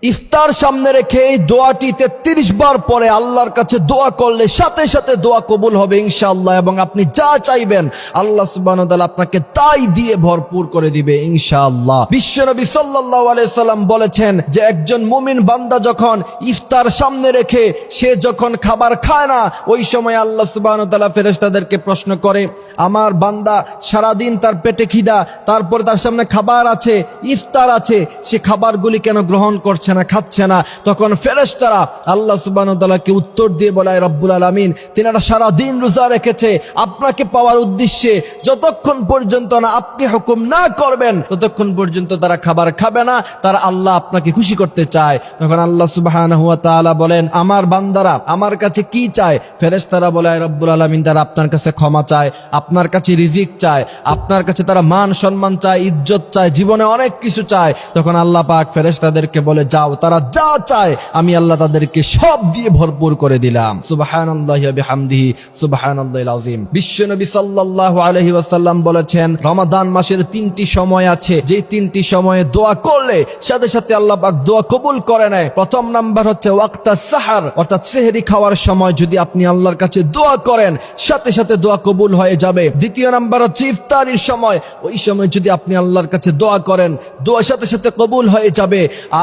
ইফতার সামনে রেখে এই দোয়াটি 33 বার পরে আল্লাহর কাছে দোয়া করলে সাথে সাথে দোয়া কবুল হবে ইনশাআল্লাহ, এবং আপনি যা চাইবেন আল্লাহ সুবহানাহু ওয়া তাআলা আপনাকে তাই দিয়ে ভরপুর করে দিবে ইনশাআল্লাহ। বিশ্বনবী সাল্লাল্লাহু আলাইহি সাল্লাম বলেছেন যে একজন মুমিন বান্দা যখন ইফতার সামনে রেখে সে যখন খাবার খায় না, ওই সময় আল্লাহ সুবহানাহু ওয়া তাআলা ফেরেশতাদেরকে প্রশ্ন করে, আমার বান্দা সারাদিন তার পেটে খিদা, তারপর তার সামনে খাবার আছে, ইফতার আছে, সে খাবারগুলি কেন গ্রহণ করছে না, খাচ্ছে না? তখন ফেরেশতারা আল্লাহ সুবহানাহু ওয়া তাআলাকে উত্তর দিয়ে বলে, রব্বুল আলামিন তিনারা সারা দিন রোজা রেখেছে আপনাকে পাওয়ার উদ্দেশ্যে, যতক্ষণ পর্যন্ত না আপনি হুকুম না করবেন ততক্ষণ পর্যন্ত তারা খাবার খাবে না, তারা আল্লাহ আপনাকে খুশি করতে চায়। তখন আল্লাহ সুবহানাহু ওয়া তাআলা বলেন, আমার বান্দারা আমার কাছে কি চায়? ফেরেশতারা বলে, রব্বুল আলামিন তারা আপনার কাছে ক্ষমা চায়, আপনার কাছে রিজিক চায়, আপনার কাছে তারা মান সম্মান চায়, ইজ্জত চায়, জীবনে অনেক কিছু চায়। তখন আল্লাহ পাক ফেরেশতাদেরকে বলে, যাও তারা যা চায় আমি আল্লাহ তাদেরকে সব দিয়ে ভরপুর করে দিলাম। সুবহানাল্লাহি ওয়া বিহামদিহি সুবহানাল্লাহিল আযীম। বিশ্বনবী সাল্লাল্লাহু আলাইহি ওয়াসাল্লাম বলেছেন, রমাদান মাসের 3টি সময় আছে, যে 3টি সময়ে দোয়া করলে সাথে সাথে আল্লাহ পাক দোয়া কবুল করে নেয়। প্রথম নাম্বার হচ্ছে ওয়াক্তাস সাহার, অর্থাৎ সেহরি খাওয়ার সময় যদি আপনি আল্লাহর কাছে দোয়া করেন সাথে সাথে দোয়া কবুল হয়ে যাবে। দ্বিতীয় নাম্বার হচ্ছে ইফতারির সময়, ওই সময় যদি আপনি আল্লাহর কাছে দোয়া করেন দোয়া সাথে সাথে কবুল হয়ে যাবে।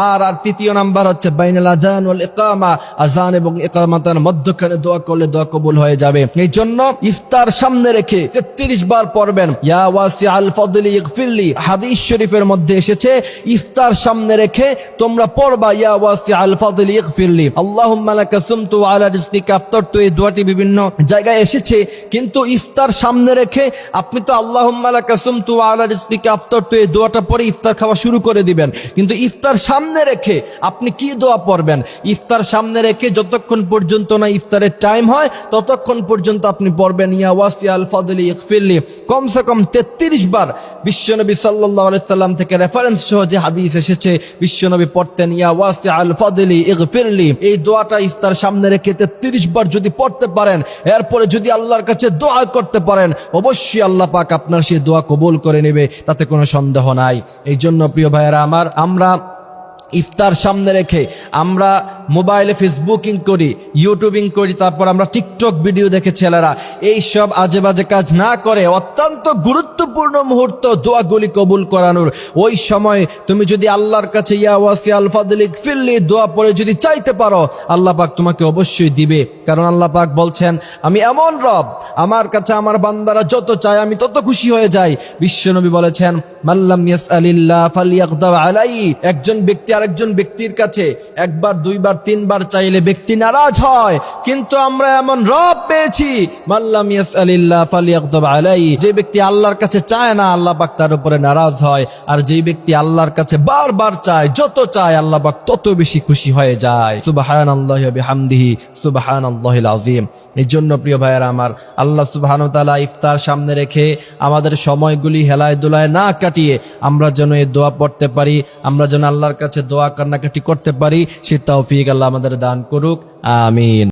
আর তৃতীয় নাম্বার হচ্ছে বাইনাল আযান ওয়াল ইকামা, আযান এবং ইকামাতের মধ্যখানে দোয়া করলে দোয়া কবুল হয়ে যাবে। এই জন্য ইফতার সামনে রেখে 33 বার পড়বেন ইয়া ওয়াসিআল ফাদলি ইগফিরলি। হাদিস শরীফের মধ্যে এসেছে ইফতার সামনে রেখে তোমরা পড়বা ইয়া ওয়াসিআল ফাদলি ইগফিরলি আল্লাহুম্মা লাকা সুমতু ওয়া আলা রিজকিকা আফতারতু। এই দোয়াটি বিভিন্ন জায়গায় এসেছে, কিন্তু ইফতার সামনে রেখে আপনি তো আল্লাহুম্মা লাকা সুমতু ওয়া আলা রিজকিকা আফতারতু এই দোয়াটা পড়ে ইফতার খাওয়া শুরু করে দিবেন। কিন্তু ইফতার সামনে রেখে আপনি কি দোয়া পড়বেন? ইফতার সামনে রেখে যতক্ষণ পর্যন্ত না ইফতারের টাইম হয় ততক্ষণ পর্যন্ত আপনি পড়বেন ইয়া ওয়াসিআল ফাদলি ইগফিরলি কমসে কম 33 বার। বিশ্বনবী সাল্লাল্লাহু আলাইহি সাল্লাম থেকে রেফারেন্স সহ যে হাদিস এসেছে, বিশ্বনবী পড়তেন ইয়া ওয়াসিআল ফাদলি ইগফিরলি। এই দোয়াটা ইফতার সামনে রেখে 33 বার যদি পড়তে পারেন, এরপরে যদি আল্লাহর কাছে দোয়া করতে পারেন, অবশ্যই আল্লাহ পাক আপনার সেই দোয়া কবুল করে নেবে, তাতে কোনো সন্দেহ নাই। এই জন্য প্রিয় ভাইয়েরা আমার, আমরা ইফতার সামনে রেখে আমরা মোবাইলে ফেসবুকিং করি, ইউটিউবিং করি, তারপর আমরা টিকটক ভিডিও দেখে ছেলেরা এই সব আজে বাজে কাজ না করে অত্যন্ত গুরুত্বপূর্ণ মুহূর্ত দোয়াগুলি কবুল করানোর, ওই সময় তুমি যদি আল্লাহর কাছে ইয়া ওয়াসিআল ফাদলি ইগফিরলি দোয়া পড়ে যদি চাইতে পারো, আল্লাহ পাক তোমাকে অবশ্যই দিবে। কারণ আল্লাহ পাক বলছেন, আমি এমন রব, আমার কাছে আমার বান্দারা যত চায় আমি তত খুশি হয়ে যাই। বিশ্বনবী বলেছেন, মাল্লাম ইয়াসআলিল্লাহ ফালইয়াগদা আলাইহি। একজন ব্যক্তি আরেকজন ব্যক্তির কাছে একবার, দুইবার, তিনবার চাইলে ব্যক্তি নারাজ হয়, কিন্তু আমরা এমন রব পেয়েছি মাল্লাম ইয়াসআলিল্লাহ ফালইয়াগদা আলাইহি, যে ব্যক্তি আল্লাহর কাছে চায় না আল্লাহ পাক তার উপরে নারাজ হয়, আর যে ব্যক্তি আল্লাহর কাছে বারবার চায়, যত চায় আল্লাহ পাক তত বেশি খুশি হয়ে যায়। সুবহানাল্লাহি ওয়া বিহামদিহি সুবহানাল্লাহিল আযীম। এই জন্য প্রিয় ভাইয়েরা আমার, আল্লাহ সুবহানাহু ওয়া তাআলা ইফতার সামনে রেখে আমাদের সময়গুলি হেলায় দুলায় না কাটিয়ে আমরা যেন এই দোয়া পড়তে পারি, আমরা যেন আল্লাহর কাছে দোয়া কান্নাকাটি করতে পারি, সে তৌফিক আল্লাহ আমাদের দান করুক। আমিন।